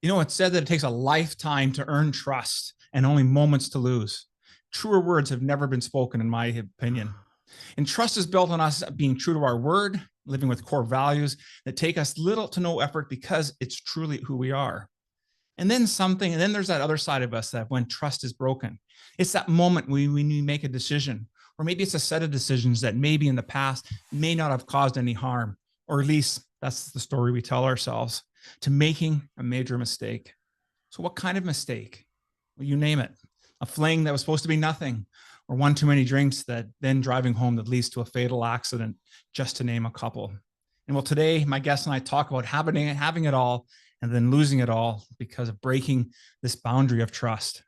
It's said that it takes a lifetime to earn trust and only moments to lose. Truer words have never been spoken, in my opinion. And trust is built on us being true to our word, living with core values that take us little to no effort because it's truly who we are. And then there's that other side of us that when trust is broken, it's that moment when we make a decision, or maybe it's a set of decisions that maybe in the past may not have caused any harm, or at least that's the story we tell ourselves, to making a major mistake. So what kind of mistake? Well, you name it. A fling that was supposed to be nothing, or one too many drinks that then driving home that leads to a fatal accident, just to name a couple. And well, today, my guest and I talk about having it all and then losing it all because of breaking this boundary of trust.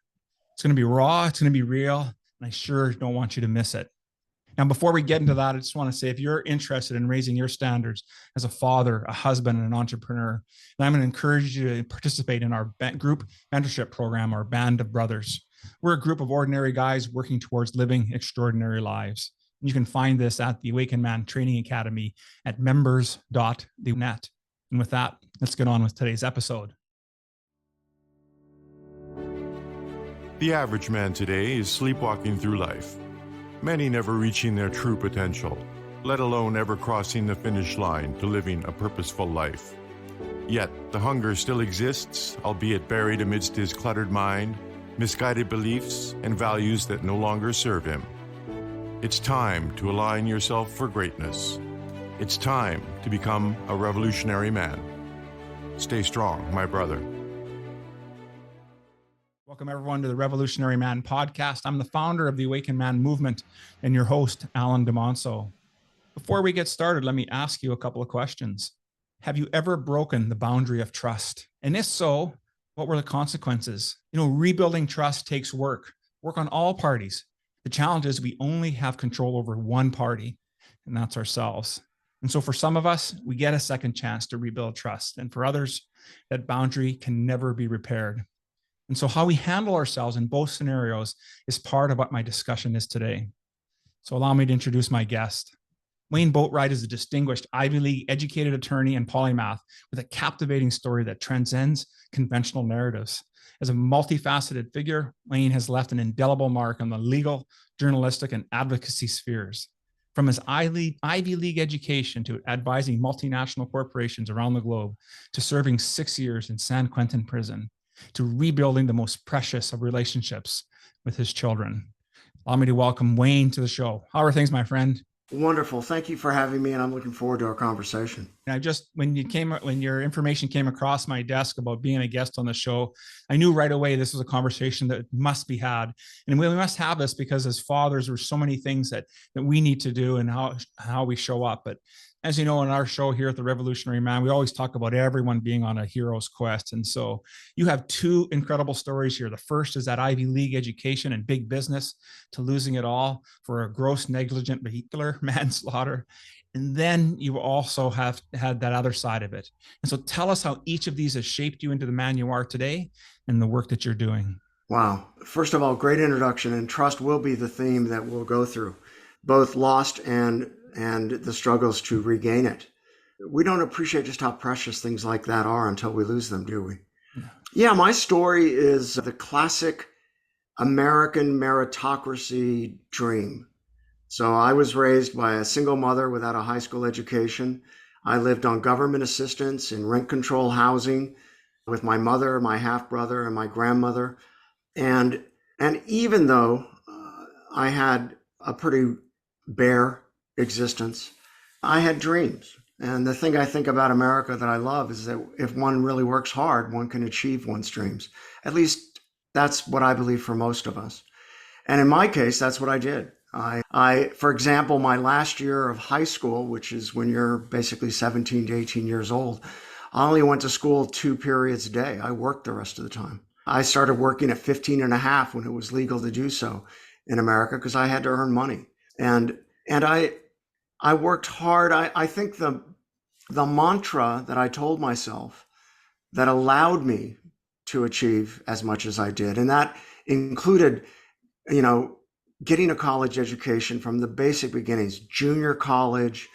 It's going to be raw, it's going to be real, and I sure don't want you to miss it. Now, before we get into that, I just want to say if you're interested in raising your standards as a father, a husband, and an entrepreneur, then I'm going to encourage you to participate in our group mentorship program, our Band of Brothers. We're a group of ordinary guys working towards living extraordinary lives. You can find this at the Awakened Man Training Academy at members.thenet. And with that, let's get on with today's episode. The average man today is sleepwalking through life, many never reaching their true potential, let alone ever crossing the finish line to living a purposeful life. Yet, the hunger still exists, albeit buried amidst his cluttered mind, misguided beliefs, and values that no longer serve him. It's time to align yourself for greatness. It's time to become a revolutionary man. Stay strong, my brother. Welcome, everyone, to the Revolutionary Man podcast. I'm the founder of the Awakened Man movement and your host, Alan DeMonso. Before we get started, let me ask you a couple of questions. Have you ever broken the boundary of trust? And if so, what were the consequences? Rebuilding trust takes work on all parties. The challenge is we only have control over one party, and that's ourselves. And so for some of us, we get a second chance to rebuild trust. And for others, that boundary can never be repaired. And so how we handle ourselves in both scenarios is part of what my discussion is today. So allow me to introduce my guest. Wayne Boatwright is a distinguished Ivy League educated attorney and polymath with a captivating story that transcends conventional narratives. As a multifaceted figure, Wayne has left an indelible mark on the legal, journalistic, and advocacy spheres. From his Ivy League education to advising multinational corporations around the globe, to serving 6 years in San Quentin prison, to rebuilding the most precious of relationships with his children. Allow me to welcome Wayne to the show. How are things, my friend? Wonderful. Thank you for having me, and I'm looking forward to our conversation. When your information came across my desk about being a guest on the show, I knew right away this was a conversation that must be had. And we must have this because as fathers, there's so many things that we need to do and how we show up. But as you know, in our show here at the Revolutionary Man, we always talk about everyone being on a hero's quest. And so you have two incredible stories here. The first is that Ivy League education and big business to losing it all for a gross negligent vehicular manslaughter. And then you also have had that other side of it. And so tell us how each of these has shaped you into the man you are today and the work that you're doing. Wow. First of all, great introduction, and trust will be the theme that we'll go through, both lost and the struggles to regain it. We don't appreciate just how precious things like that are until we lose them, do we? Yeah, my story is the classic American meritocracy dream. So I was raised by a single mother without a high school education. I lived on government assistance in rent control housing with my mother, my half-brother, and my grandmother. And even though I had a pretty bare existence, I had dreams. And the thing I think about America that I love is that if one really works hard, one can achieve one's dreams. At least that's what I believe for most of us. And in my case, that's what I did. For example, my last year of high school, which is when you're basically 17 to 18 years old, I only went to school 2 periods a day. I worked the rest of the time. I started working at 15 and a half when it was legal to do so in America because I had to earn money. And I worked hard. I think the mantra that I told myself that allowed me to achieve as much as I did, and that included, getting a college education from the basic beginnings, junior college,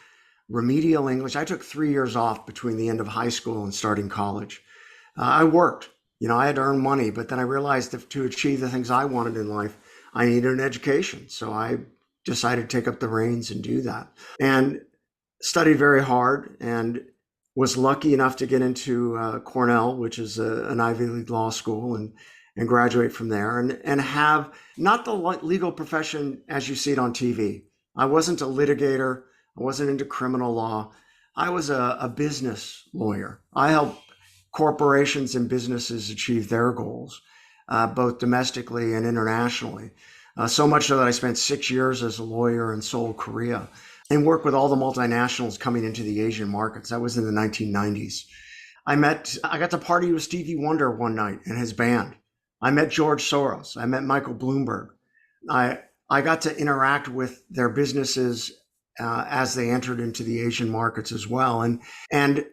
remedial English. I took 3 years off between the end of high school and starting college. I worked. I had to earn money, but then I realized that to achieve the things I wanted in life, I needed an education. So I decided to take up the reins and do that. And studied very hard and was lucky enough to get into Cornell, which is an Ivy League law school, and graduate from there and have not the legal profession as you see it on TV. I wasn't a litigator. I wasn't into criminal law. I was a business lawyer. I helped corporations and businesses achieve their goals, both domestically and internationally. So much so that I spent 6 years as a lawyer in Seoul, Korea, and worked with all the multinationals coming into the Asian markets. That was in the 1990s. I got to party with Stevie Wonder one night and his band. I met George Soros. I met Michael Bloomberg. I got to interact with their businesses as they entered into the Asian markets as well, and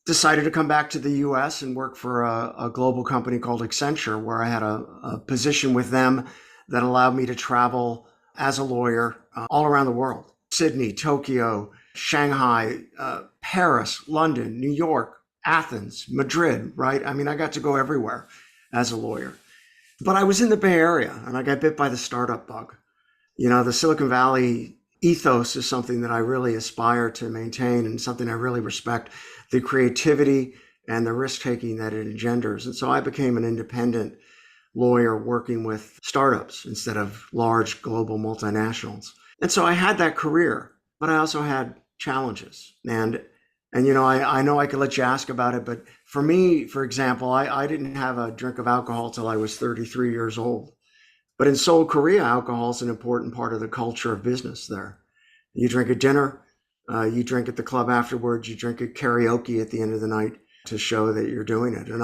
decided to come back to the U.S. and work for a global company called Accenture, where I had a position with them that allowed me to travel as a lawyer all around the world. Sydney, Tokyo, Shanghai, Paris, London, New York, Athens, Madrid, right? I mean, I got to go everywhere as a lawyer. But I was in the Bay Area and I got bit by the startup bug. The Silicon Valley ethos is something that I really aspire to maintain and something I really respect, the creativity and the risk-taking that it engenders. And so I became an independent lawyer working with startups instead of large global multinationals. And so I had that career, but I also had challenges. And I know I could let you ask about it, but for me, for example, I didn't have a drink of alcohol till I was 33 years old. But in Seoul, Korea, alcohol is an important part of the culture of business there. You drink at dinner, you drink at the club afterwards, you drink at karaoke at the end of the night to show that you're doing it. And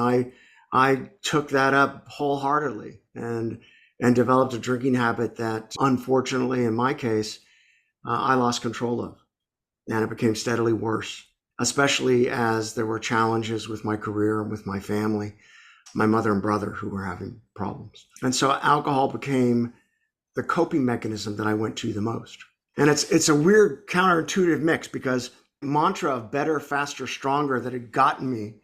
I took that up wholeheartedly and developed a drinking habit that, unfortunately, in my case, I lost control of. And it became steadily worse, especially as there were challenges with my career and with my family, my mother and brother who were having problems. And so alcohol became the coping mechanism that I went to the most. And it's a weird counterintuitive mix, because mantra of better, faster, stronger that had gotten me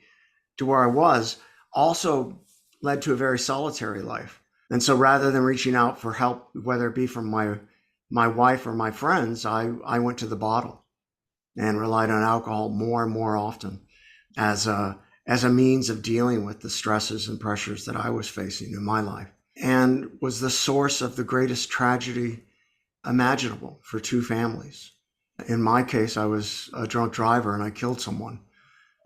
to where I was also led to a very solitary life. And so rather than reaching out for help, whether it be from my wife or my friends, I went to the bottle and relied on alcohol more and more often as a means of dealing with the stresses and pressures that I was facing in my life, and was the source of the greatest tragedy imaginable for two families. In my case, I was a drunk driver and I killed someone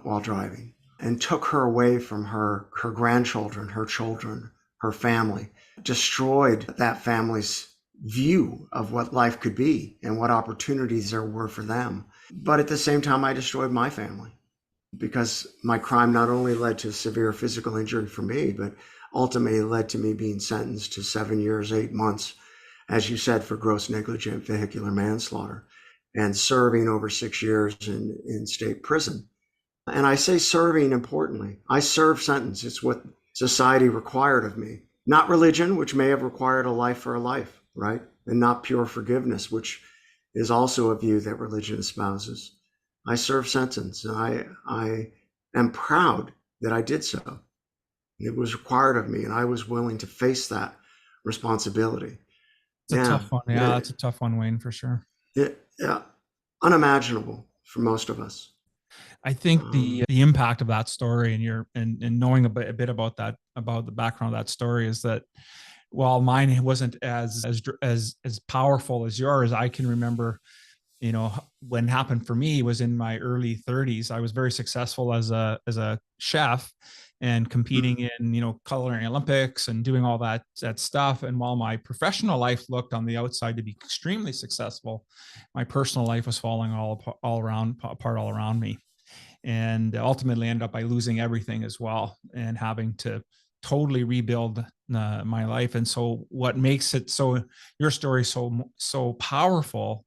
while driving and took her away from her grandchildren, her children, her family, destroyed that family's view of what life could be and what opportunities there were for them. But at the same time, I destroyed my family, because my crime not only led to severe physical injury for me, but ultimately led to me being sentenced to 7 years, 8 months, as you said, for gross negligent vehicular manslaughter, and serving over 6 years in state prison. And I say serving importantly. I served sentence. It's what society required of me. Not religion, which may have required a life for a life, right? And not pure forgiveness, which is also a view that religion espouses. I served sentence, and I am proud that I did so. It was required of me, and I was willing to face that responsibility. It's a tough one. Yeah, that's a tough one, Wayne, for sure. Yeah, unimaginable for most of us. I think the impact of that story and knowing a bit about that, about the background of that story, is that while mine wasn't as powerful as yours, I can remember, when it happened for me was in my early 30s. I was very successful as a chef and competing in, culinary Olympics and doing all that stuff. And while my professional life looked on the outside to be extremely successful, my personal life was falling apart all around me. And ultimately ended up by losing everything as well and having to totally rebuild my life. And so what makes it your story so powerful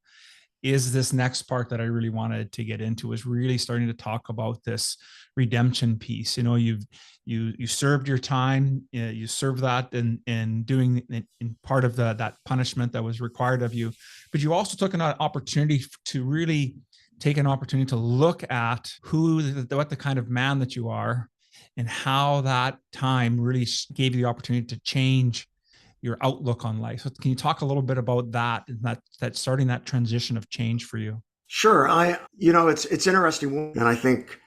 is this next part that I really wanted to get into, is really starting to talk about this redemption piece. You served your time, you served that and doing in part of that punishment that was required of you, but you also took an opportunity to really take an opportunity to look at what the kind of man that you are, and how that time really gave you the opportunity to change your outlook on life. So can you talk a little bit about that, that starting that transition of change for you? Sure. It's interesting. And I think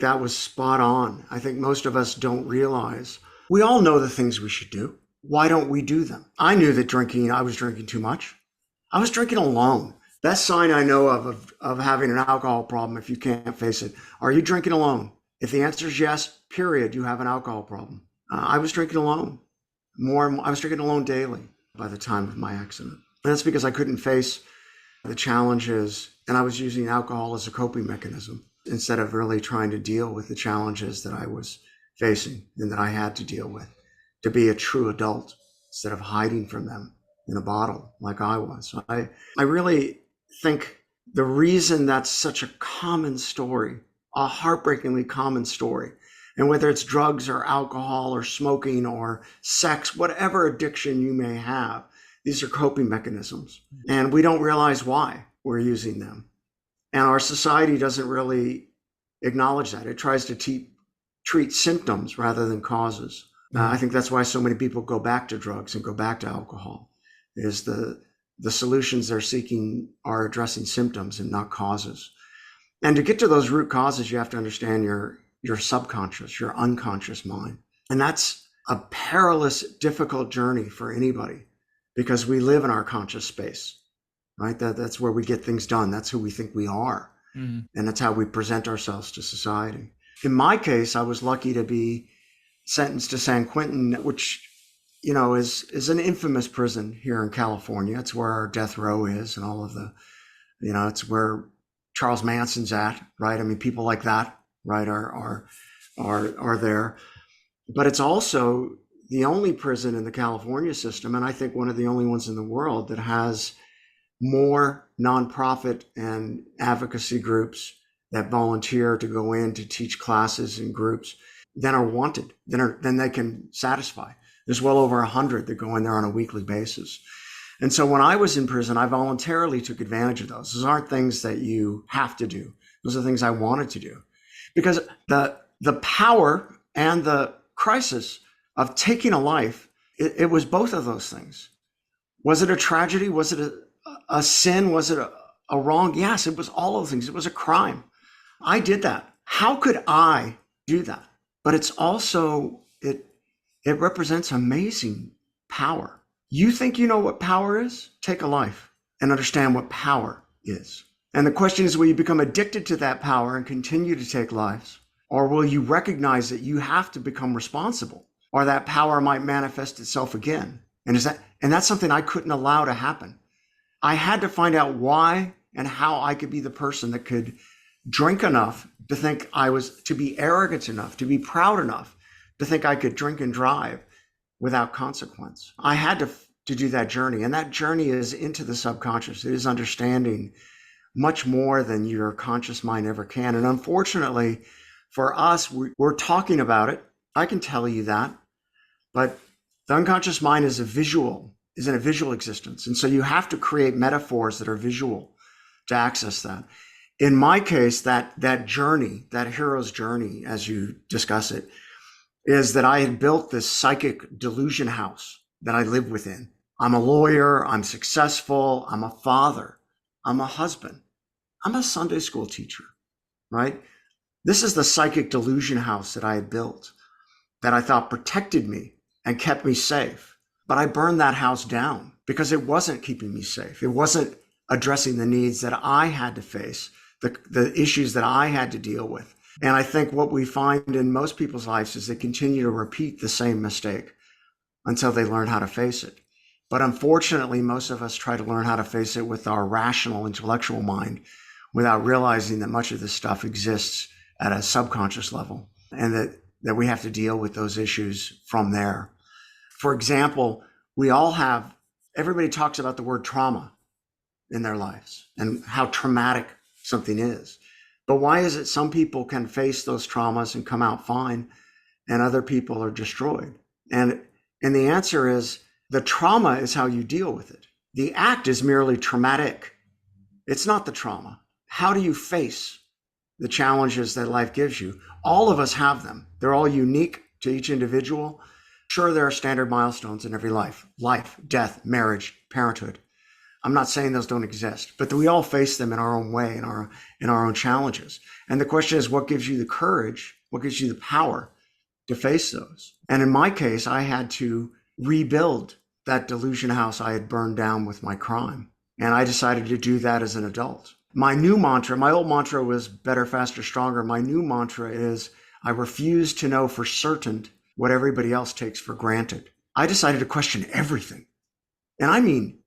that was spot on. I think most of us don't realize we all know the things we should do. Why don't we do them? I knew that I was drinking too much. I was drinking alone. Best sign I know of having an alcohol problem, if you can't face it. Are you drinking alone? If the answer is yes, period, you have an alcohol problem. I was drinking alone. I was drinking alone daily by the time of my accident. And that's because I couldn't face the challenges, and I was using alcohol as a coping mechanism instead of really trying to deal with the challenges that I was facing and that I had to deal with to be a true adult instead of hiding from them in a bottle like I was. So I really think the reason that's such a common story, a heartbreakingly common story, and whether it's drugs or alcohol or smoking or sex, whatever addiction you may have, these are coping mechanisms. And we don't realize why we're using them. And our society doesn't really acknowledge that. It tries to treat symptoms rather than causes. I think that's why so many people go back to drugs and go back to alcohol, is the solutions they're seeking are addressing symptoms and not causes. And to get to those root causes, you have to understand your subconscious, your unconscious mind. And that's a perilous, difficult journey for anybody because we live in our conscious space, right? That's where we get things done. That's who we think we are. Mm-hmm. And that's how we present ourselves to society. In my case, I was lucky to be sentenced to San Quentin, which, is an infamous prison here in California. It's where our death row is and all of the, it's where Charles Manson's at, right? I mean, people like that, right, are there. But it's also the only prison in the California system, and I think one of the only ones in the world that has more nonprofit and advocacy groups that volunteer to go in to teach classes in groups than are wanted, than they can satisfy. There's well over 100 that go in there on a weekly basis. And so when I was in prison, I voluntarily took advantage of those. Those aren't things that you have to do. Those are things I wanted to do. Because the power and the crisis of taking a life, it was both of those things. Was it a tragedy? Was it a sin? Was it a wrong? Yes, it was all of those things. It was a crime. I did that. How could I do that? But it's also, it represents amazing power. You think you know what power is? Take a life and understand what power is. And the question is, will you become addicted to that power and continue to take lives? Or will you recognize that you have to become responsible, or that power might manifest itself again? And that's something I couldn't allow to happen. I had to find out why and how I could be the person that could drink enough to think to be arrogant enough, to be proud enough to think I could drink and drive without consequence. I had to do that journey. And that journey is into the subconscious. It is understanding much more than your conscious mind ever can. And unfortunately for us, we're talking about it. I can tell you that, but the unconscious mind is in a visual existence. And so you have to create metaphors that are visual to access that. In my case, that journey, that hero's journey, as you discuss it, is that I had built this psychic delusion house that I live within. I'm a lawyer, I'm successful, I'm a father, I'm a husband, I'm a Sunday school teacher, right? This is the psychic delusion house that I had built that I thought protected me and kept me safe. But I burned that house down because it wasn't keeping me safe. It wasn't addressing the needs that I had to face, the issues that I had to deal with. And I think what we find in most people's lives is they continue to repeat the same mistake until they learn how to face it. But unfortunately, most of us try to learn how to face it with our rational, intellectual mind without realizing that much of this stuff exists at a subconscious level and that we have to deal with those issues from there. For example, everybody talks about the word trauma in their lives and how traumatic something is. But why is it some people can face those traumas and come out fine and other people are destroyed? And the answer is the trauma is how you deal with it. The act is merely traumatic. It's not the trauma. How do you face the challenges that life gives you. All of us have them. They're all unique to each individual. Sure, there are standard milestones in every life: death, marriage, parenthood. I'm not saying those don't exist, but we all face them in our own way, in our own challenges. And the question is, what gives you the courage? What gives you the power to face those? And in my case, I had to rebuild that delusion house I had burned down with my crime. And I decided to do that as an adult. My new mantra, my old mantra was better, faster, stronger. My new mantra is I refuse to know for certain what everybody else takes for granted. I decided to question everything. And I mean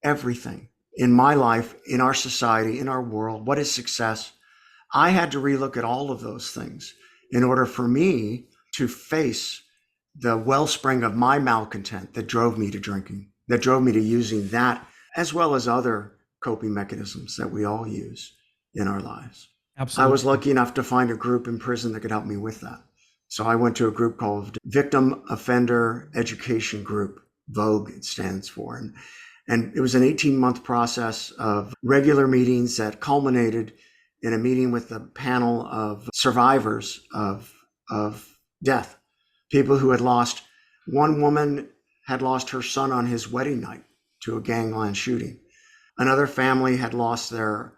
everything in my life, in our society, in our world. What is success? I had to relook at all of those things in order for me to face the wellspring of my malcontent that drove me to drinking, that drove me to using that, as well as other coping mechanisms that we all use in our lives. Absolutely. I was lucky enough to find a group in prison that could help me with that. So I went to a group called Victim Offender Education Group, VOGUE it stands for. And it was an 18-month process of regular meetings that culminated in a meeting with a panel of survivors of death, people who had lost. One woman had lost her son on his wedding night to a gangland shooting. Another family had lost their,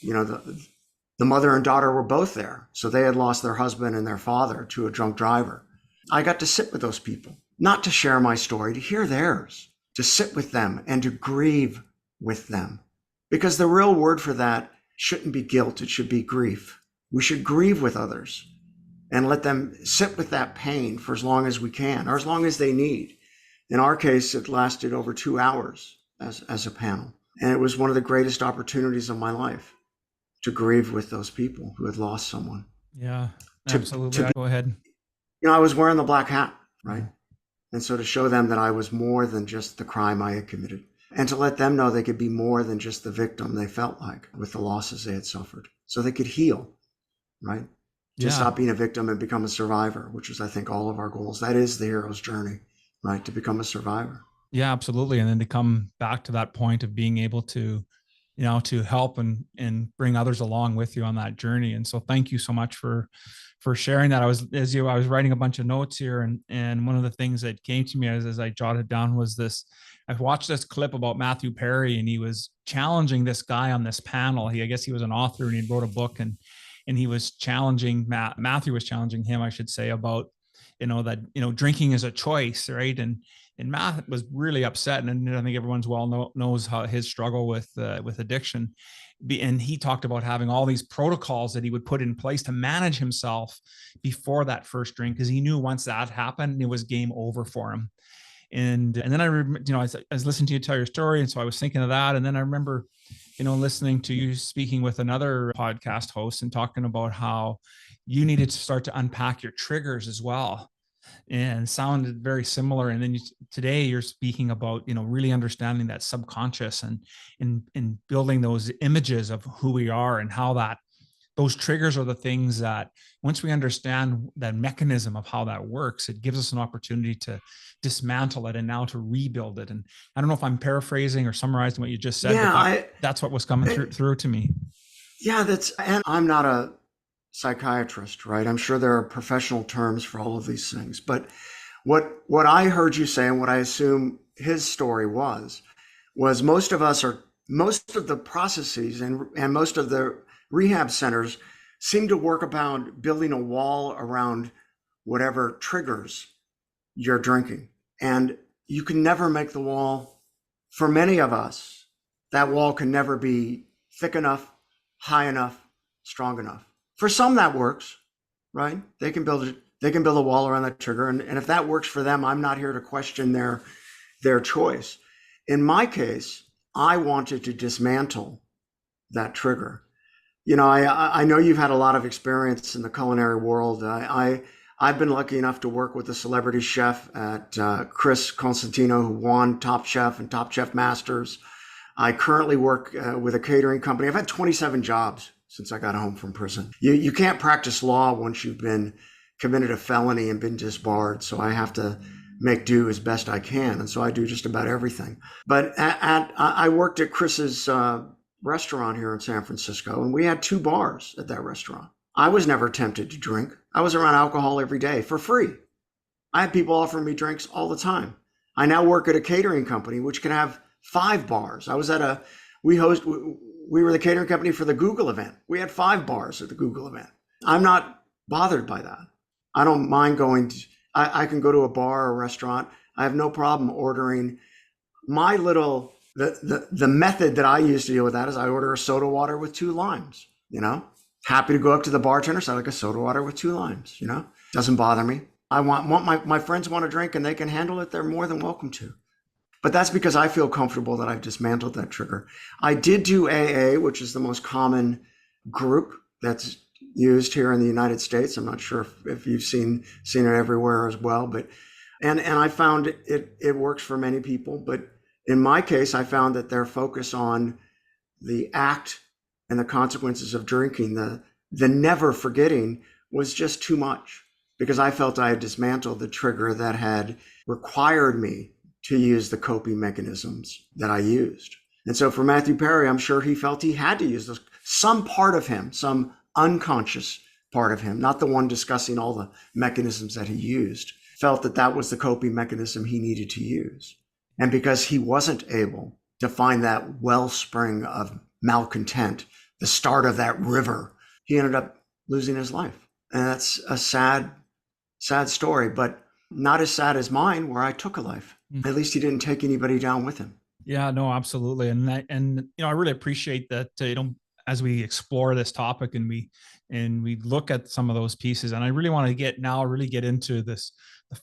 the mother and daughter were both there. So they had lost their husband and their father to a drunk driver. I got to sit with those people, not to share my story, to hear theirs, to sit with them and to grieve with them. Because the real word for that shouldn't be guilt, it should be grief. We should grieve with others and let them sit with that pain for as long as we can, or as long as they need. In our case, it lasted over 2 hours as a panel. And it was one of the greatest opportunities of my life to grieve with those people who had lost someone. Yeah, absolutely. Go ahead. I was wearing the black hat, right? And so to show them that I was more than just the crime I had committed, and to let them know they could be more than just the victim they felt like with the losses they had suffered, so they could heal, right? To stop being a victim and become a survivor, which is, I think, all of our goals. That is the hero's journey, right? To become a survivor. Yeah, absolutely. And then to come back to that point of being able to, to help and bring others along with you on that journey. And so thank you so much for sharing that. I was writing a bunch of notes here, and one of the things that came to me as I jotted down was this. I watched this clip about Matthew Perry, and he was challenging this guy on this panel. I guess he was an author, and he wrote a book, and he was challenging Matthew was challenging him, I should say, about, that, drinking is a choice, right? And Matt was really upset. And I think everyone's knows how his struggle with addiction. And he talked about having all these protocols that he would put in place to manage himself before that first drink, because he knew once that happened, it was game over for him. And then I was listening to you tell your story. And so I was thinking of that. And then I remember, listening to you speaking with another podcast host and talking about how you needed to start to unpack your triggers as well, and sounded very similar. And then today you're speaking about, really understanding that subconscious and building those images of who we are, and how those triggers are the things that once we understand that mechanism of how that works, it gives us an opportunity to dismantle it and now to rebuild it. And I don't know if I'm paraphrasing or summarizing what you just said, but that's what was coming through to me. Yeah, and I'm not a psychiatrist, right? I'm sure there are professional terms for all of these things. But what I heard you say, and what I assume his story was most of the processes and most of the rehab centers seem to work about building a wall around whatever triggers your drinking. And you can never make the wall. For many of us, that wall can never be thick enough, high enough, strong enough. For some that works, right? They can build a wall around that trigger. And if that works for them, I'm not here to question their choice. In my case, I wanted to dismantle that trigger. I know you've had a lot of experience in the culinary world. I've been lucky enough to work with a celebrity chef at Chris Constantino, who won Top Chef and Top Chef Masters. I currently work with a catering company. I've had 27 jobs since I got home from prison. You can't practice law once you've been committed a felony and been disbarred. So I have to make do as best I can. And so I do just about everything. But I worked at Chris's restaurant here in San Francisco, and we had 2 bars at that restaurant. I was never tempted to drink. I was around alcohol every day for free. I had people offering me drinks all the time. I now work at a catering company, which can have 5 bars. I was at we were the catering company for the Google event. We had 5 bars at the Google event. I'm not bothered by that. I don't mind going to, I can go to a bar or a restaurant. I have no problem ordering. The method that I use to deal with that is I order a soda water with 2 limes, happy to go up to the bartender, say, I like a soda water with 2 limes, doesn't bother me. I want my friends want to drink and they can handle it. They're more than welcome to. But that's because I feel comfortable that I've dismantled that trigger. I did do AA, which is the most common group that's used here in the United States. I'm not sure if you've seen it everywhere as well, but and I found it works for many people. But in my case, I found that their focus on the act and the consequences of drinking, the never forgetting, was just too much, because I felt I had dismantled the trigger that had required me to use the coping mechanisms that I used. And so for Matthew Perry, I'm sure he felt he had to use those. Some part of him, some unconscious part of him, not the one discussing all the mechanisms that he used, felt that that was the coping mechanism he needed to use. And because he wasn't able to find that wellspring of malcontent, the start of that river, he ended up losing his life. And that's a sad story, but not as sad as mine, where I took a life. At least he didn't take anybody down with him. Yeah, no, absolutely. And I really appreciate that, as we explore this topic and we look at some of those pieces, and I really want to get into the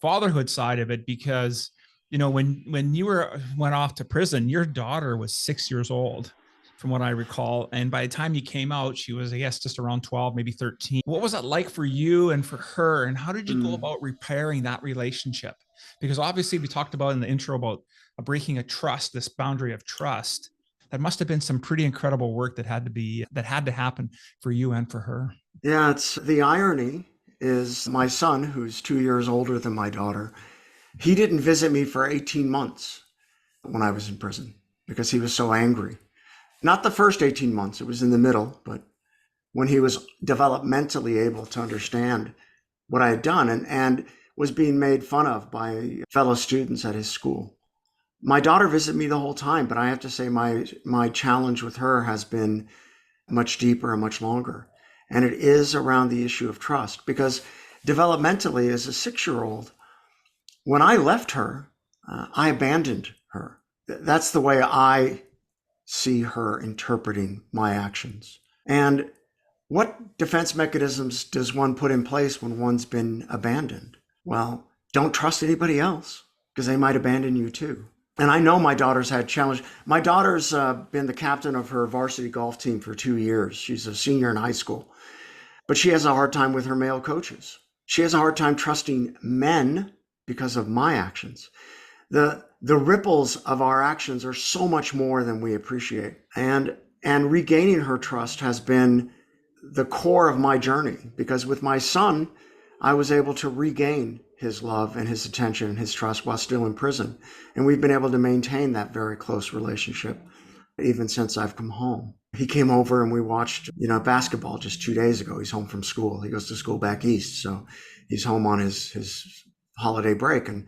fatherhood side of it, because, when you went off to prison, your daughter was 6 years old, from what I recall. And by the time you came out, she was, I guess, just around 12, maybe 13. What was that like for you and for her? And how did you go about repairing that relationship? Because obviously we talked about in the intro about breaking a trust, this boundary of trust. That must have been some pretty incredible work that had to happen for you and for her. Yeah, it's the irony is my son, who's 2 years older than my daughter, he didn't visit me for 18 months when I was in prison because he was so angry. Not the first 18 months, it was in the middle, but when he was developmentally able to understand what I had done and was being made fun of by fellow students at his school. My daughter visited me the whole time, but I have to say my challenge with her has been much deeper and much longer. And it is around the issue of trust, because developmentally as a 6-year-old, when I left her, I abandoned her. That's the way I see her interpreting my actions. And what defense mechanisms does one put in place when one's been abandoned? Well, don't trust anybody else, because they might abandon you too. And I know my daughter's had challenge. My daughter's been the captain of her varsity golf team for 2 years. She's a senior in high school, but she has a hard time with her male coaches. She has a hard time trusting men because of my actions. The ripples of our actions are so much more than we appreciate. And regaining her trust has been the core of my journey, because with my son, I was able to regain his love and his attention and his trust while still in prison. And we've been able to maintain that very close relationship even since I've come home. He came over and we watched, basketball just 2 days ago. He's home from school. He goes to school back east. So he's home on his holiday break. And,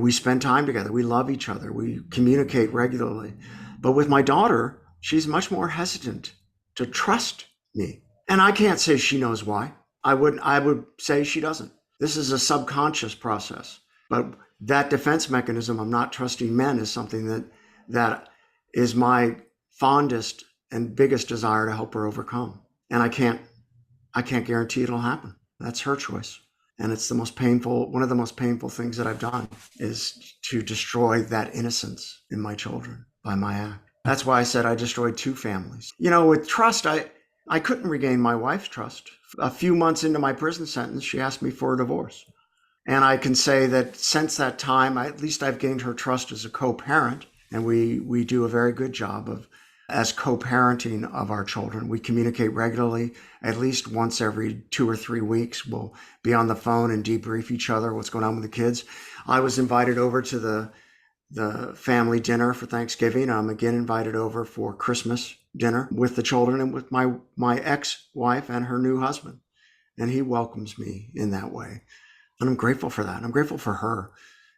we spend time together. We love each other. We communicate regularly. But with my daughter, she's much more hesitant to trust me. And I can't say she knows why. I would say she doesn't. This is a subconscious process. But that defense mechanism of not trusting men is something that is my fondest and biggest desire to help her overcome. And I can't guarantee it'll happen. That's her choice. And it's one of the most painful things that I've done is to destroy that innocence in my children by my act. That's why I said I destroyed 2 families. With trust, I couldn't regain my wife's trust. A few months into my prison sentence, she asked me for a divorce. And I can say that since that time, at least I've gained her trust as a co-parent. And we do a very good job as co-parenting of our children. We communicate regularly, at least once every 2 or 3 weeks. We'll be on the phone and debrief each other what's going on with the kids. I was invited over to the family dinner for Thanksgiving. I'm again invited over for Christmas dinner with the children and with my ex-wife and her new husband. And he welcomes me in that way. And I'm grateful for that. I'm grateful for her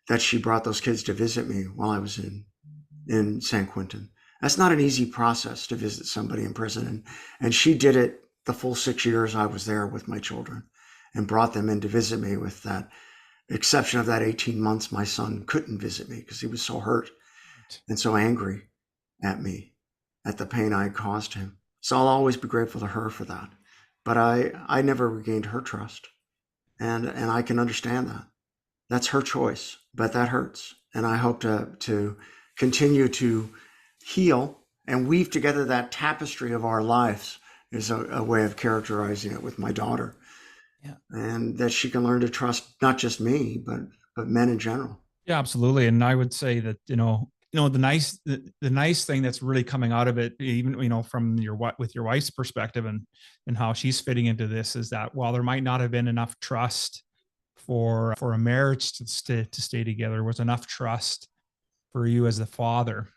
that she brought those kids to visit me while I was in San Quentin. That's not an easy process to visit somebody in prison. And she did it the full 6 years I was there with my children and brought them in to visit me, with that exception of that 18 months my son couldn't visit me because he was so hurt and so angry at me, at the pain I had caused him. So I'll always be grateful to her for that. But I never regained her trust. And I can understand that. That's her choice, but that hurts. And I hope to continue to heal and weave together that tapestry of our lives, is a way of characterizing it, with my daughter. Yeah. And that she can learn to trust not just me, but men in general. Yeah, absolutely. And I would say that, the nice thing that's really coming out of it, even, from with your wife's perspective and how she's fitting into this, is that while there might not have been enough trust for a marriage to stay together, there was enough trust for you as the father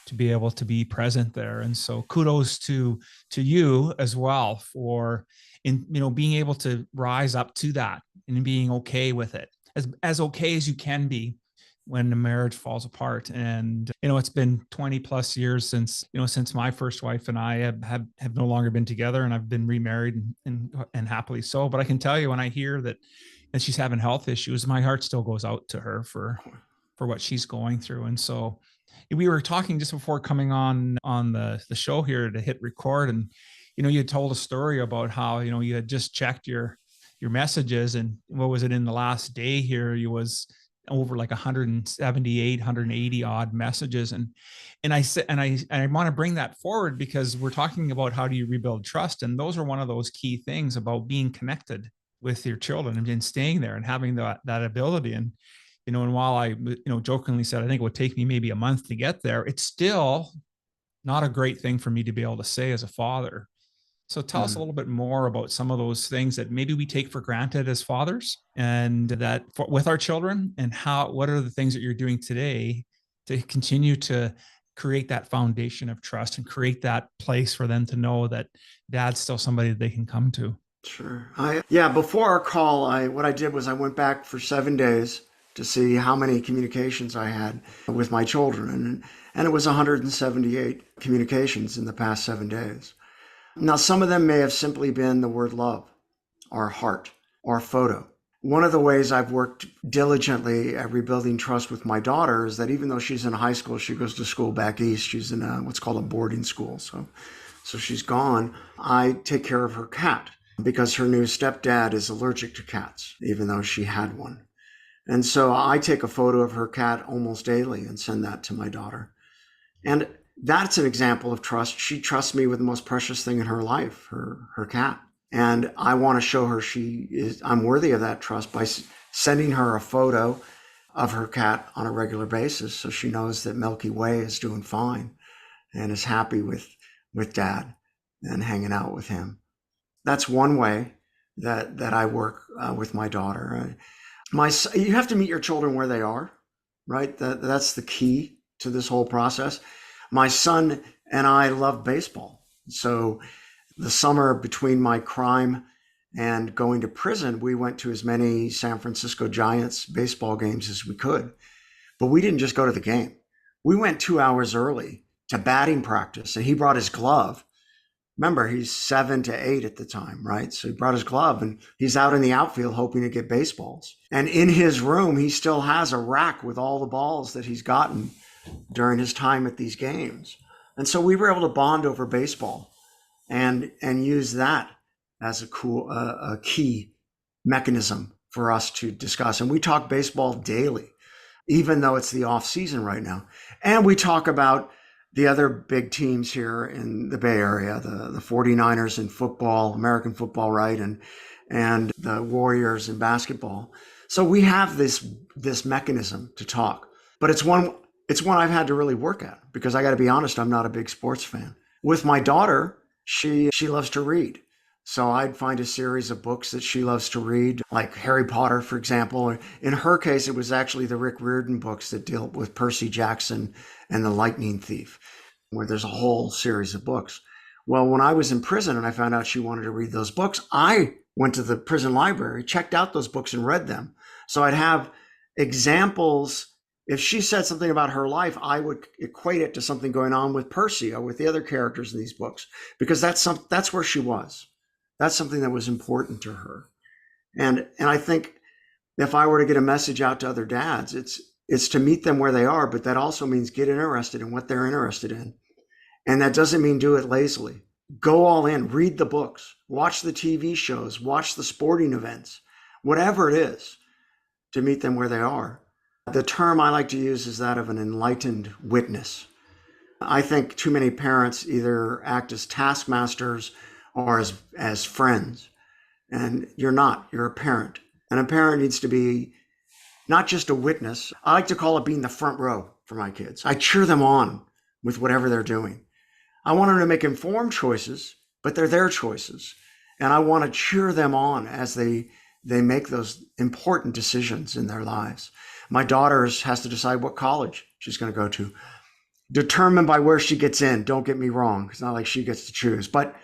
to be able to be present there. And so kudos to you as well for being able to rise up to that and being okay with it, as okay as you can be when the marriage falls apart. And it's been 20 plus years since my first wife and I have no longer been together, and I've been remarried and happily so. But I can tell you, when I hear that she's having health issues, my heart still goes out to her for what she's going through. And so we were talking just before coming on the show here to hit record, and you had told a story about how you had just checked your messages, and what was it, in the last day here, you was over like 178, 180 odd messages. And I said, and I want to bring that forward because we're talking about how do you rebuild trust, and those are one of those key things about being connected with your children and staying there and having that ability. And while I, jokingly said, I think it would take me maybe a month to get there, it's still not a great thing for me to be able to say as a father. So tell us a little bit more about some of those things that maybe we take for granted as fathers, and that with our children, and what are the things that you're doing today to continue to create that foundation of trust and create that place for them to know that dad's still somebody that they can come to. Sure. Before our call, what I did was I went back for 7 days to see how many communications I had with my children. And it was 178 communications in the past 7 days. Now, some of them may have simply been the word love, or heart, or photo. One of the ways I've worked diligently at rebuilding trust with my daughter is that even though she's in high school, she goes to school back east. She's in what's called a boarding school. So she's gone. I take care of her cat because her new stepdad is allergic to cats, even though she had one. And so I take a photo of her cat almost daily and send that to my daughter. And that's an example of trust. She trusts me with the most precious thing in her life, her cat. And I want to show her I'm worthy of that trust by sending her a photo of her cat on a regular basis, so she knows that Milky Way is doing fine and is happy with dad and hanging out with him. That's one way that I work with my daughter. You have to meet your children where they are, right? That's the key to this whole process. My son and I love baseball. So the summer between my crime and going to prison, we went to as many San Francisco Giants baseball games as we could. But we didn't just go to the game. We went 2 hours early to batting practice, and he brought his glove. Remember, he's 7 to 8 at the time, right? So he brought his glove, and he's out in the outfield hoping to get baseballs. And in his room, he still has a rack with all the balls that he's gotten during his time at these games. And so we were able to bond over baseball and use that as a key mechanism for us to discuss. And we talk baseball daily, even though it's the off season right now. And we talk about the other big teams here in the Bay Area, the 49ers in football, American football, right? And the Warriors in basketball. So we have this mechanism to talk, but it's one I've had to really work at, because I got to be honest, I'm not a big sports fan. With my daughter, she loves to read. So I'd find a series of books that she loves to read, like Harry Potter, for example. In her case, it was actually the Rick Riordan books that deal with Percy Jackson and the Lightning Thief, where there's a whole series of books. Well, when I was in prison and I found out she wanted to read those books, I went to the prison library, checked out those books and read them. So I'd have examples. If she said something about her life, I would equate it to something going on with Percy or with the other characters in these books, because that's where she was. That's something that was important to her. And I think if I were to get a message out to other dads, it's to meet them where they are, but that also means get interested in what they're interested in. And that doesn't mean do it lazily. Go all in, read the books, watch the TV shows, watch the sporting events, whatever it is, to meet them where they are. The term I like to use is that of an enlightened witness. I think too many parents either act as taskmasters or as friends. And you're not, you're a parent. And a parent needs to be not just a witness. I like to call it being the front row for my kids. I cheer them on with whatever they're doing. I want them to make informed choices, but they're their choices. And I want to cheer them on as they make those important decisions in their lives. My daughter has to decide what college she's going to go to, determined by where she gets in. Don't get me wrong. It's not like she gets to choose, but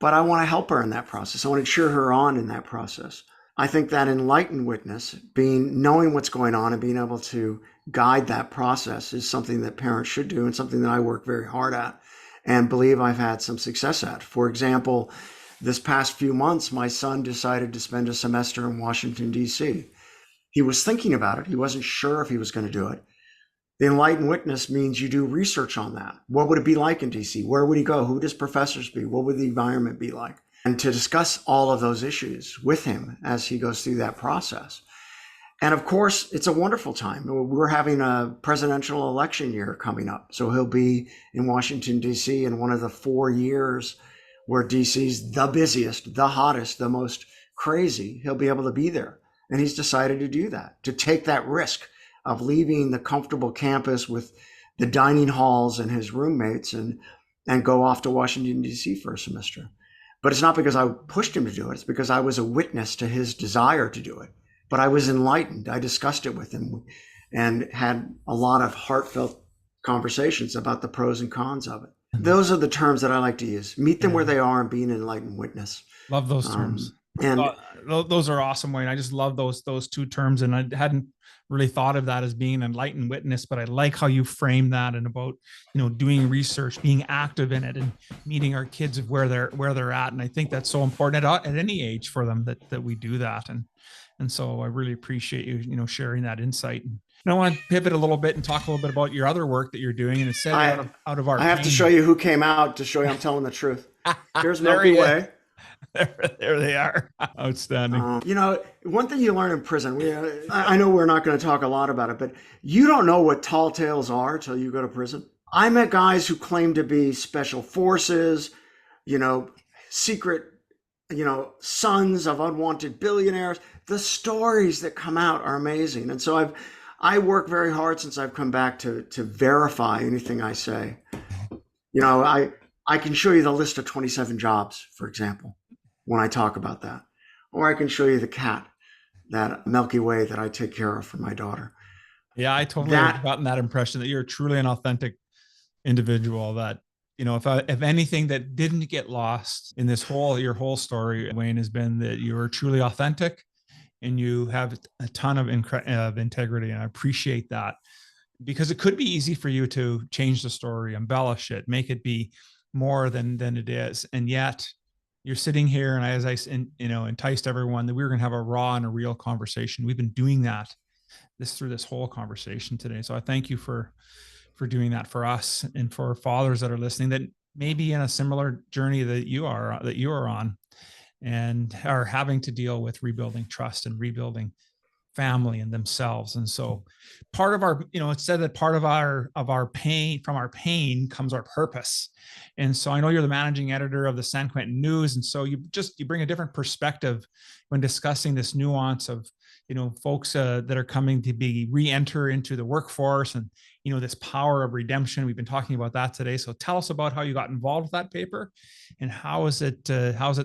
I want to help her in that process. I want to cheer her on in that process. I think that enlightened witness, knowing what's going on and being able to guide that process, is something that parents should do and something that I work very hard at and believe I've had some success at. For example, this past few months, my son decided to spend a semester in Washington, D.C. He was thinking about it. He wasn't sure if he was going to do it. The enlightened witness means you do research on that. What would it be like in DC? Where would he go? Who would his professors be? What would the environment be like? And to discuss all of those issues with him as he goes through that process. And of course, it's a wonderful time. We're having a presidential election year coming up. So he'll be in Washington, DC in one of the 4 years where DC's the busiest, the hottest, the most crazy. He'll be able to be there. And he's decided to do that, to take that risk of leaving the comfortable campus with the dining halls and his roommates and go off to Washington, D.C. for a semester. But it's not because I pushed him to do it. It's because I was a witness to his desire to do it. But I was enlightened. I discussed it with him and had a lot of heartfelt conversations about the pros and cons of it. Those are the terms that I like to use. Meet them where they are and be an enlightened witness. Love those terms. And those are awesome, Wayne. I just love those two terms. And I hadn't really thought of that as being an enlightened witness, but I like how you frame that and about, doing research, being active in it and meeting our kids where they're at. And I think that's so important at any age for them that we do that. And so I really appreciate you, sharing that insight. And I want to pivot a little bit and talk a little bit about your other work that you're doing. And instead out of our, I have to show you who came out to show you I'm telling the truth. Here's Milky Way. There they are. Outstanding. One thing you learn in prison, I know we're not going to talk a lot about it, but you don't know what tall tales are till you go to prison. I met guys who claim to be special forces, secret, sons of unwanted billionaires. The stories that come out are amazing. And so I work very hard since I've come back to verify anything I say. I can show you the list of 27 jobs, for example, when I talk about that. Or I can show you the cat, that Milky Way that I take care of for my daughter. Yeah, I totally have gotten that impression that you're truly an authentic individual that, if anything that didn't get lost in your whole story, Wayne, has been that you're truly authentic and you have a ton of integrity. And I appreciate that, because it could be easy for you to change the story, embellish it, make it be more than it is. And yet you're sitting here, and as I enticed everyone that we were going to have a raw and a real conversation. We've been doing that through this whole conversation today. So I thank you for doing that for us and for fathers that are listening that may be in a similar journey that you are on and are having to deal with rebuilding trust and rebuilding family and themselves. And so part of our, it's said that part of our pain, from our pain comes our purpose. And so I know you're the managing editor of the San Quentin News. And so you bring a different perspective when discussing this nuance of, folks that are coming to be re-enter into the workforce, and this power of redemption. We've been talking about that today. So tell us about how you got involved with that paper, and how is it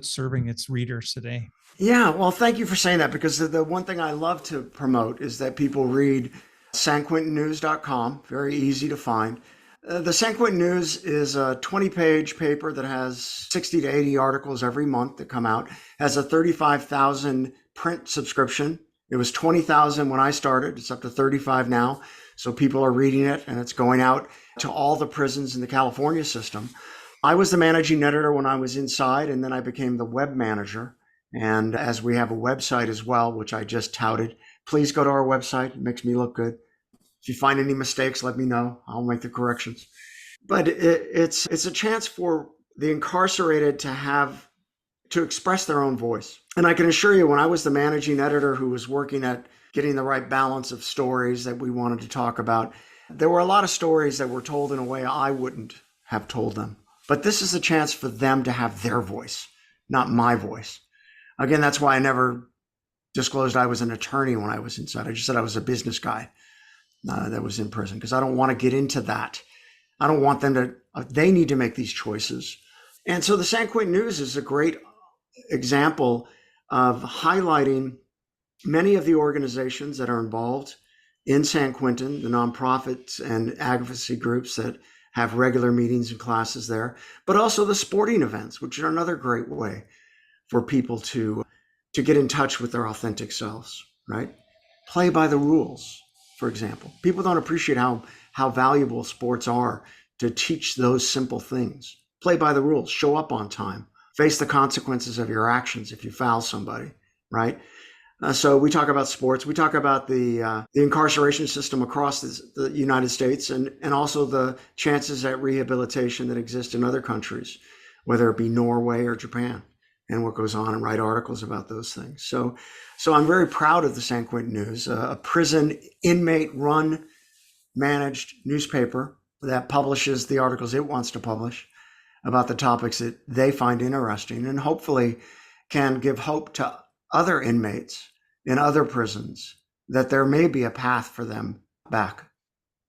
serving its readers today? Yeah, well, thank you for saying that, because the one thing I love to promote is that people read sanquentinnews.com. Very easy to find. The San Quentin News is a 20-page paper that has 60 to 80 articles every month that come out. It has a 35,000 print subscription. It was 20,000 when I started. It's up to 35 now. So people are reading it, and it's going out to all the prisons in the California system. I was the managing editor when I was inside, and then I became the web manager. And as we have a website as well, which I just touted, please go to our website. It makes me look good. If you find any mistakes, let me know. I'll make the corrections. But it's a chance for the incarcerated to express their own voice. And I can assure you, when I was the managing editor who was working at getting the right balance of stories that we wanted to talk about, there were a lot of stories that were told in a way I wouldn't have told them. But this is a chance for them to have their voice, not my voice. Again, that's why I never disclosed I was an attorney when I was inside. I just said I was a business guy that was in prison, because I don't want to get into that. I don't want them to, they need to make these choices. And so the San Quentin News is a great example of highlighting many of the organizations that are involved in San Quentin, the nonprofits and advocacy groups that have regular meetings and classes there, but also the sporting events, which are another great way for people to get in touch with their authentic selves, right? Play by the rules, for example. People don't appreciate how valuable sports are to teach those simple things. Play by the rules, show up on time, face the consequences of your actions if you foul somebody, right? So we talk about sports. We talk about the incarceration system across the United States, and also the chances at rehabilitation that exist in other countries, whether it be Norway or Japan, and what goes on, and write articles about those things. So I'm very proud of the San Quentin News, a prison inmate-run, managed newspaper that publishes the articles it wants to publish about the topics that they find interesting, and hopefully can give hope to other inmates in other prisons that there may be a path for them back.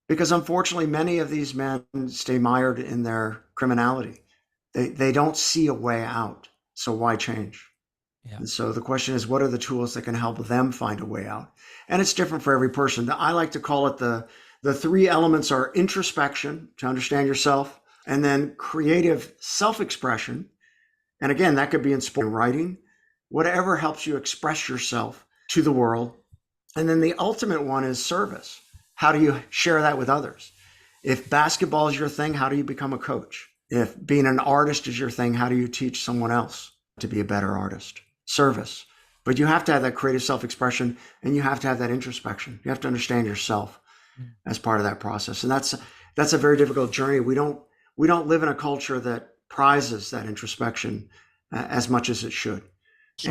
Because unfortunately, many of these men stay mired in their criminality. They don't see a way out. So why change? Yeah. And so the question is, what are the tools that can help them find a way out? And it's different for every person. I like to call it the three elements are introspection, to understand yourself, and then creative self-expression. And again, that could be in sport, writing, whatever helps you express yourself to the world. And then the ultimate one is service. How do you share that with others? If basketball is your thing, how do you become a coach? If being an artist is your thing, how do you teach someone else to be a better artist? Service. But you have to have that creative self-expression, and you have to have that introspection. You have to understand yourself as part of that process. And that's a very difficult journey. We don't live in a culture that prizes that introspection as much as it should. So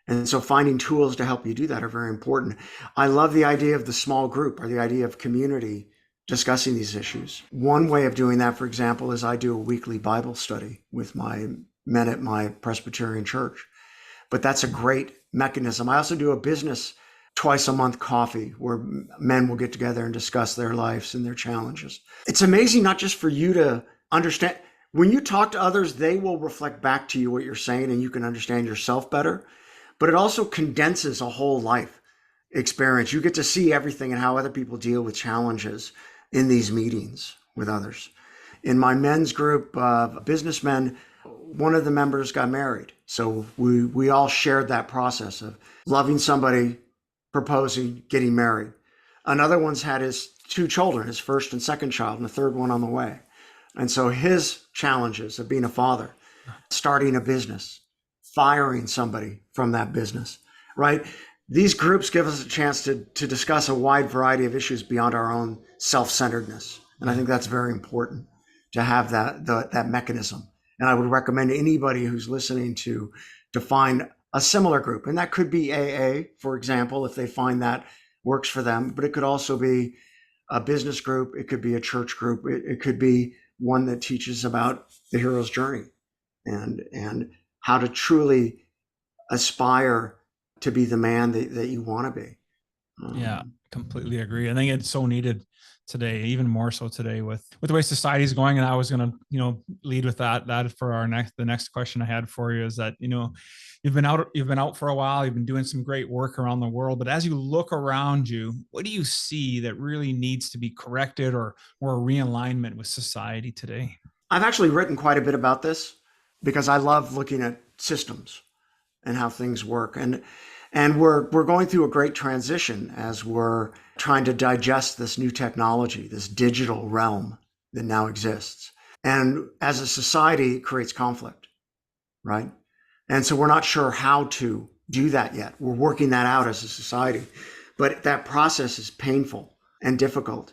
And so finding tools to help you do that are very important. I love the idea of the small group, or the idea of community discussing these issues. One way of doing that, for example, is I do a weekly Bible study with my men at my Presbyterian church. But that's a great mechanism. I also do a business twice a month coffee where men will get together and discuss their lives and their challenges. It's amazing, not just for you to understand. When you talk to others, they will reflect back to you what you're saying, and you can understand yourself better. But it also condenses a whole life experience. You get to see everything and how other people deal with challenges in these meetings with others. In my men's group of businessmen, one of the members got married. So we all shared that process of loving somebody, proposing, getting married. Another one's had his two children, his first and second child, and a third one on the way. And so his challenges of being a father, starting a business, firing somebody from that business, right? These groups give us a chance to discuss a wide variety of issues beyond our own self-centeredness. And I think that's very important to have that mechanism. And I would recommend anybody who's listening to find a similar group. And that could be AA, for example, if they find that works for them. But it could also be a business group. It could be a church group. It could be one that teaches about the hero's journey and how to truly aspire to be the man that you want to be. Yeah, completely agree. I think it's so needed today, even more so today with the way society is going. And I was going to, lead with that for the next question I had for you is that, you've been out for a while, you've been doing some great work around the world, but as you look around you, what do you see that really needs to be corrected or realignment with society today? I've actually written quite a bit about this because I love looking at systems and how things work. And we're going through a great transition as we're trying to digest this new technology, this digital realm that now exists. And as a society, it creates conflict, right? And so we're not sure how to do that yet. We're working that out as a society. But that process is painful and difficult.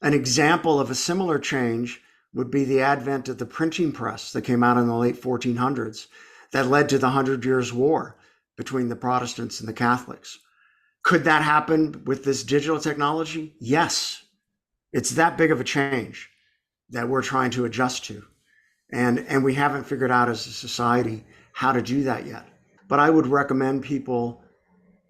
An example of a similar change would be the advent of the printing press that came out in the late 1400s that led to the 100 Years' War between the Protestants and the Catholics. Could that happen with this digital technology? Yes. It's that big of a change that we're trying to adjust to. And we haven't figured out as a society how to do that yet. But I would recommend people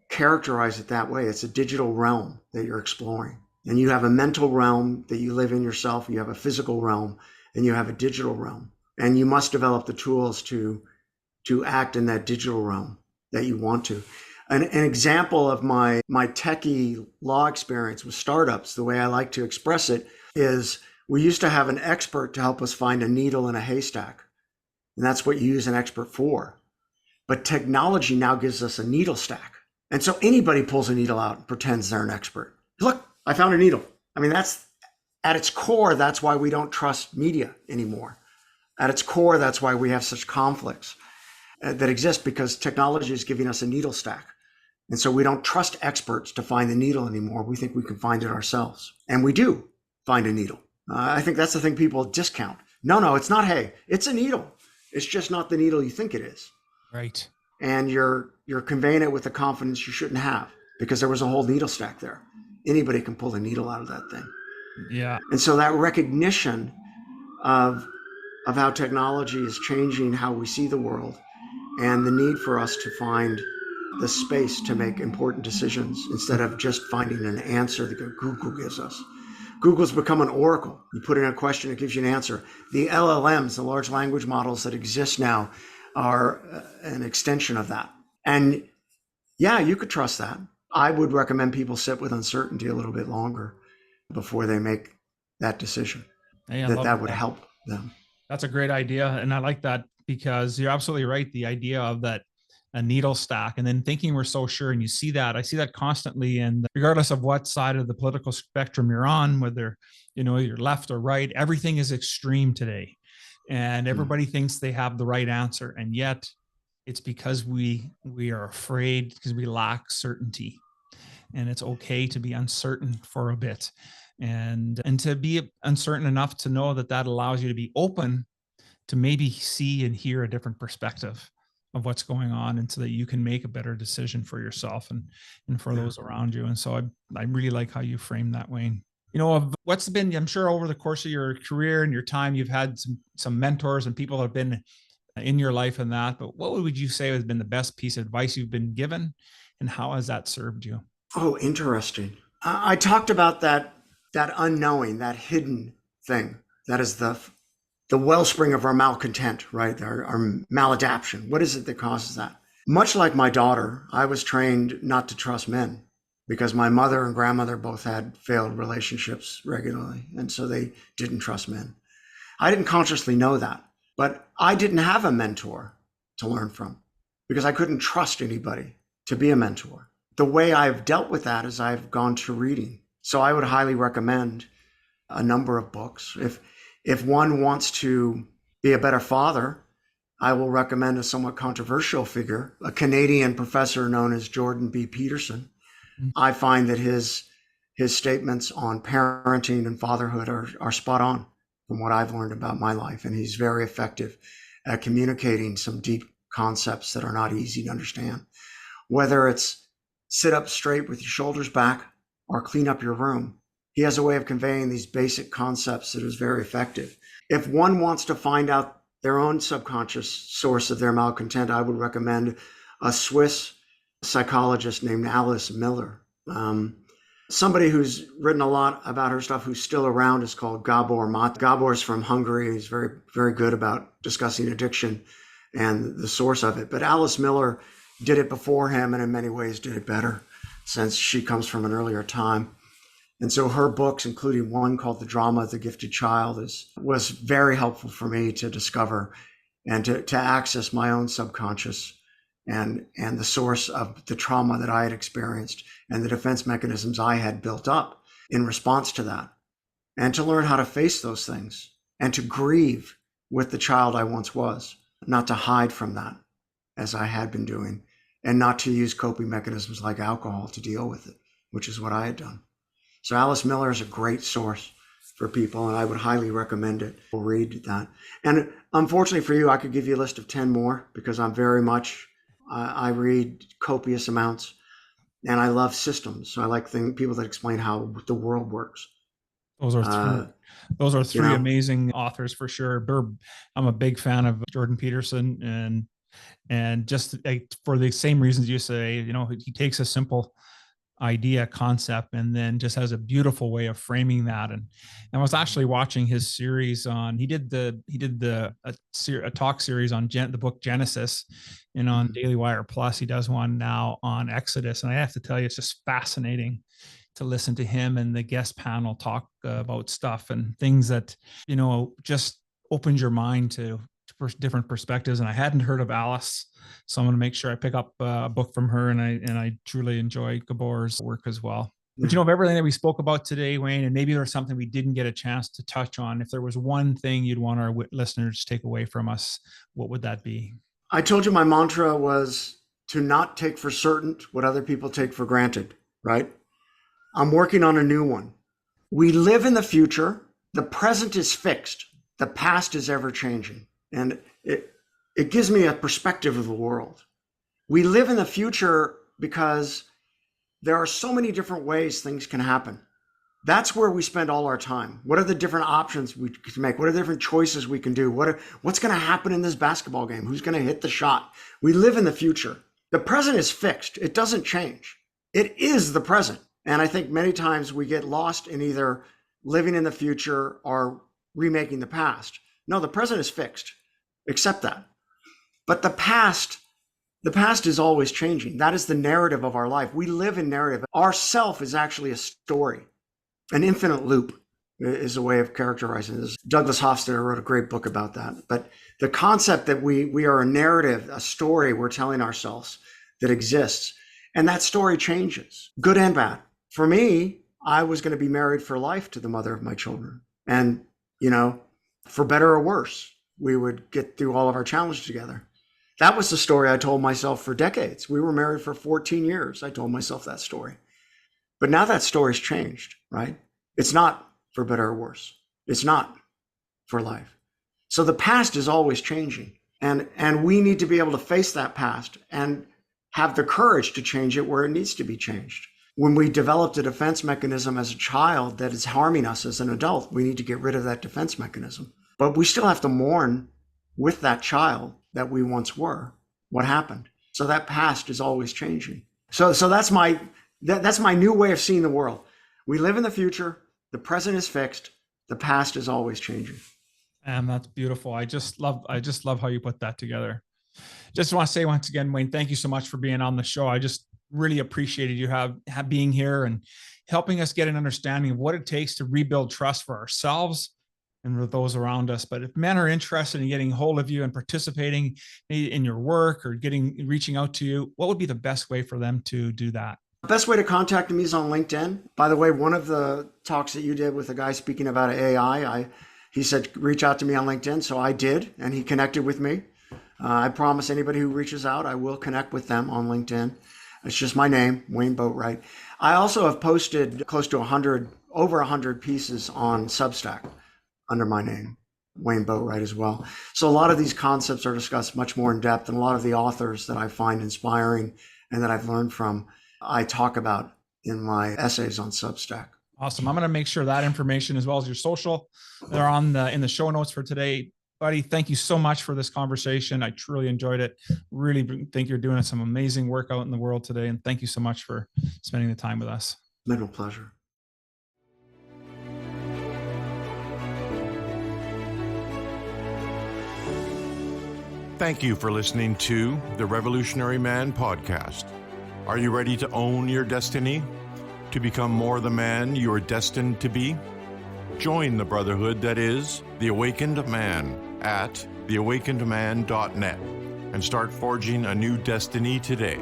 characterize it that way. It's a digital realm that you're exploring. And you have a mental realm that you live in yourself. You have a physical realm and you have a digital realm. And you must develop the tools to act in that digital realm that you want to. An example of my techie law experience with startups, the way I like to express it, is we used to have an expert to help us find a needle in a haystack. And that's what you use an expert for. But technology now gives us a needle stack. And so anybody pulls a needle out and pretends they're an expert. Look, I found a needle. I mean, that's at its core, that's why we don't trust media anymore. At its core, that's why we have such conflicts that exist, because technology is giving us a needle stack. And so we don't trust experts to find the needle anymore. We think we can find it ourselves. And we do find a needle. I think that's the thing people discount. No, it's not hay. It's a needle. It's just not the needle you think it is. Right. And you're conveying it with the confidence you shouldn't have, because there was a whole needle stack there. Anybody can pull a needle out of that thing. Yeah. And so that recognition of how technology is changing how we see the world, and the need for us to find the space to make important decisions instead of just finding an answer that Google gives us. Google's become an oracle. You put in a question, it gives you an answer. The LLMs, the large language models that exist now, are an extension of that. And yeah, you could trust that. I would recommend people sit with uncertainty a little bit longer before they make that decision. Hey, that would help them. That's a great idea. And I like that, because you're absolutely right. The idea of that a needle stack and then thinking we're so sure. And you see that, I see that constantly. And regardless of what side of the political spectrum you're on, whether, you're left or right, everything is extreme today. And everybody thinks they have the right answer. And yet it's because we are afraid, because we lack certainty. And it's okay to be uncertain for a bit, and to be uncertain enough to know that allows you to be open to maybe see and hear a different perspective of what's going on, and so that you can make a better decision for yourself and for those around you. And so I really like how you frame that, Wayne. Of what's been, I'm sure over the course of your career and your time, you've had some mentors and people that have been in your life and that, but what would you say has been the best piece of advice you've been given, and how has that served you? Oh, interesting. I talked about that unknowing, that hidden thing. That is the wellspring of our malcontent, right? Our maladaption. What is it that causes that? Much like my daughter, I was trained not to trust men, because my mother and grandmother both had failed relationships regularly. And so they didn't trust men. I didn't consciously know that, but I didn't have a mentor to learn from, because I couldn't trust anybody to be a mentor. The way I've dealt with that is I've gone to reading. So I would highly recommend a number of books. If one wants to be a better father, I will recommend a somewhat controversial figure, a Canadian professor known as Jordan B. Peterson. I find that his statements on parenting and fatherhood are spot on from what I've learned about my life. And he's very effective at communicating some deep concepts that are not easy to understand. Whether it's sit up straight with your shoulders back or clean up your room, he has a way of conveying these basic concepts that is very effective. If one wants to find out their own subconscious source of their malcontent, I would recommend a Swiss psychologist named Alice Miller. Somebody who's written a lot about her stuff who's still around is called Gabor Mate. Gabor's from Hungary. He's very, very good about discussing addiction and the source of it. But Alice Miller did it before him and in many ways did it better since she comes from an earlier time. And so her books, including one called The Drama of the Gifted Child, was very helpful for me to discover and to access my own subconscious and the source of the trauma that I had experienced and the defense mechanisms I had built up in response to that, and to learn how to face those things and to grieve with the child I once was, not to hide from that as I had been doing, and not to use coping mechanisms like alcohol to deal with it, which is what I had done. So Alice Miller is a great source for people, and I would highly recommend it. We'll read that. And unfortunately for you, I could give you a list of 10 more because I'm very much, I read copious amounts and I love systems. So I like people that explain how the world works. Those are three amazing authors for sure. I'm a big fan of Jordan Peterson, and just for the same reasons you say, he takes a simple idea, concept, and then just has a beautiful way of framing that. And I was actually watching his series on, he did a talk series on the book Genesis, and on Daily Wire Plus, he does one now on Exodus. And I have to tell you, it's just fascinating to listen to him and the guest panel talk about stuff and things that, just opens your mind to different perspectives. And I hadn't heard of Alice, so I'm going to make sure I pick up a book from her. And I truly enjoy Gabor's work as well. But of everything that we spoke about today, Wayne, and maybe there's something we didn't get a chance to touch on, if there was one thing you'd want our listeners to take away from us, what would that be? I told you my mantra was to not take for certain what other people take for granted, right? I'm working on a new one. We live in the future. The present is fixed. The past is ever changing. And it gives me a perspective of the world. We live in the future because there are so many different ways things can happen. That's where we spend all our time. What are the different options we can make? What are the different choices we can do? What's going to happen in this basketball game? Who's going to hit the shot? We live in the future. The present is fixed. It doesn't change. It is the present. And I think many times we get lost in either living in the future or remaking the past. No, the present is fixed. Accept that. But the past is always changing. That is the narrative of our life. We live in narrative. Our self is actually a story. An infinite loop is a way of characterizing this. Douglas Hofstadter wrote a great book about that. But the concept that we are a narrative, a story we're telling ourselves that exists, and that story changes, good and bad. For me, I was going to be married for life to the mother of my children. And, for better or worse, we would get through all of our challenges together. That was the story I told myself for decades. We were married for 14 years. I told myself that story. But now that story's changed, right? It's not for better or worse. It's not for life. So the past is always changing. And we need to be able to face that past and have the courage to change it where it needs to be changed. When we developed a defense mechanism as a child that is harming us as an adult, we need to get rid of that defense mechanism. But we still have to mourn with that child that we once were, what happened. So that past is always changing. So that's my new way of seeing the world. We live in the future. The present is fixed. The past is always changing. And that's beautiful. I just love how you put that together. Just want to say once again, Wayne, thank you so much for being on the show. I just really appreciated you being here and helping us get an understanding of what it takes to rebuild trust for ourselves and with those around us. But if men are interested in getting a hold of you and participating in your work or reaching out to you, what would be the best way for them to do that? The best way to contact me is on LinkedIn. By the way, one of the talks that you did with a guy speaking about AI, he said, reach out to me on LinkedIn. So I did, and he connected with me. I promise anybody who reaches out, I will connect with them on LinkedIn. It's just my name, Wayne Boatwright. I also have posted close to over 100 pieces on Substack under my name, Wayne Boatwright as well. So a lot of these concepts are discussed much more in depth, and a lot of the authors that I find inspiring and that I've learned from, I talk about in my essays on Substack. Awesome. I'm going to make sure that information as well as your social, they're in the show notes for today. Buddy, thank you so much for this conversation. I truly enjoyed it. Really think you're doing some amazing work out in the world today. And thank you so much for spending the time with us. Mental pleasure. Thank you for listening to the Revolutionary Man podcast. Are you ready to own your destiny? To become more the man you are destined to be? Join the brotherhood that is The Awakened Man at theawakenedman.net and start forging a new destiny today.